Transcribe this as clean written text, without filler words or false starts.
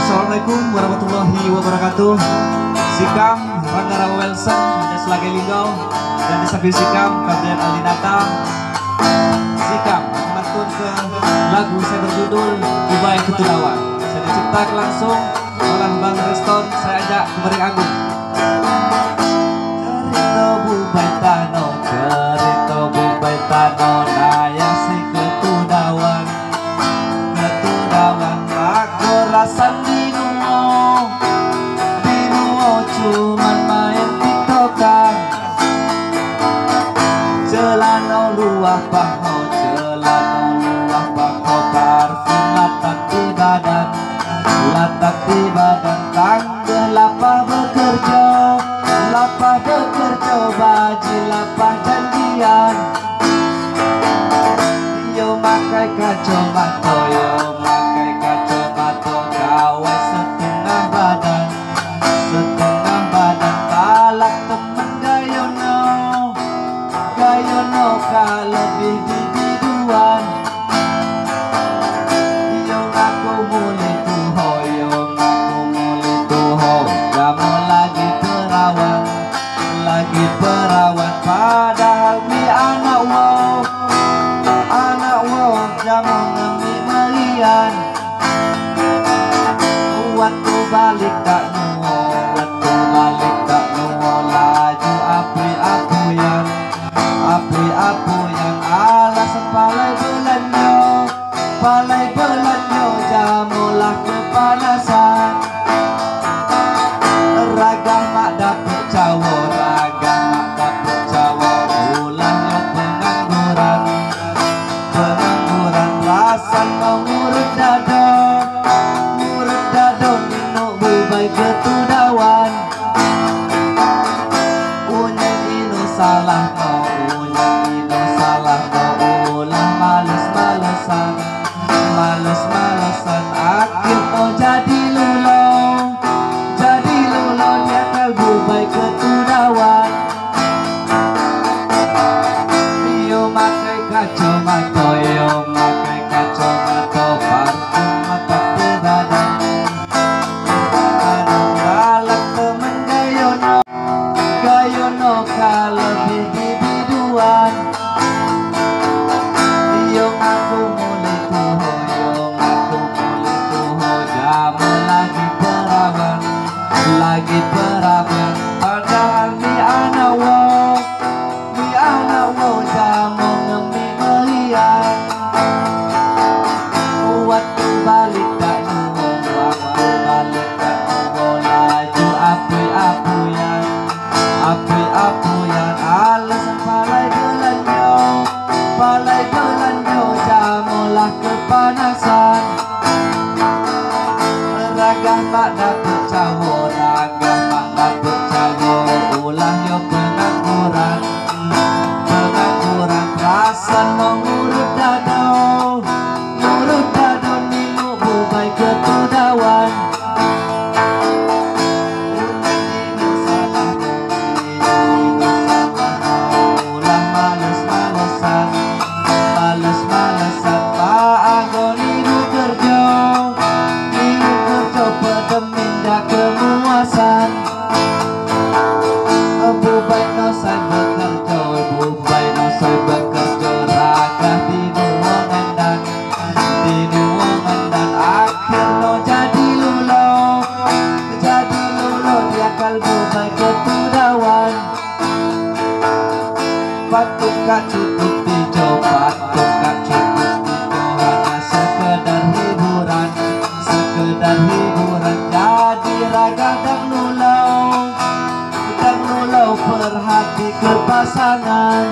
Assalamualaikum warahmatullahi wabarakatuh. Sikam Rangga Welson, Desa Lage Linggau, dan di samping Sikam Kabrian Alinata. Sikam mantun ke lagu saya berjudul Bubai Ketudawan. Saya diciptakan langsung oleh Bang Reston. Saya ajak kembali Agung. Cerita Bubai Tano, cerita Bubai Tano, naya si ketudawan. Ketudawan aku rasan dinuo cuman main tiktokan. Celana luah paho, celana luah paho, parfum latak di badan, latak di badan. Tangga lapah bekerja, lapah bekerja, baji lapah janjian. Yo makai kacamata, yo makai kacamata, kawai setengah badan, setengah badan. Palak temen gayono, gayono kalebih bibiduan. Yo ngaku mulai tuho, yo ngaku mulai tuho, kamu lagi perawan, lagi perawan. Padahal mi anak wow, anak wow, jamu ngemi melian. Waktu balik tak nuo, waktu balik tak nuo, laju api-apuyan, api-apuyan. Alasan palai belanyo, palai belanyo, jamulah kepanasan. Ragam mak dapet cawo, ragam mak dapet cawo, ulahnya pengangguran, pengangguran. Rasan mau ngurut dado, ngurut dado, nino bubai ketudawan. Unyang ino salah no, unyang ino salah no, ulah males-malesan, males-malesan. Akhir no jadi lulo, jadi lulo, dia kal bubai ketudawan. Yo makai kacamata, yo makai kacamata, parfum mata di badan. Galak temen gayono, gayono kalebih bibiduan. Yo ngaku mulai tuho, yo ngaku mulai tuho, jamu lagi perawan, lagi perawan. Padahal mi anak wow, mi anak wow, jamu ngemi melian. Waktu balik tak nuo, waktu balik tak nuo, laju api-apuyan, api-apuyan. Alasan palai belanyo, palai belanyo, jamulah kepanasan. Ragah mak dapet cawo, ragah mak dapet cawo, ulah yo pengangguran, pengangguran. Rasan mau ngurut dado, ngurut dado, nino bubai ketudawan. Nino salah no, nino salah no, ulah males-malesan, males-malesan. Pak Agon niru kerja, niru kerja, pedeminda kemuasan. Bubai no saya bekerja, bubai no saya bekerja, ragah di nuo ngendan, di nuo ngendan. Akhir no jadi lulo, jadi lulo, dia kal bubai ketudawan. Patuk gak cukup dijo, patuk gak cukup dijo, hanya sekedar hiburan, sekedar hiburan. Jadi ragah dang nulau perhati ke pasangan.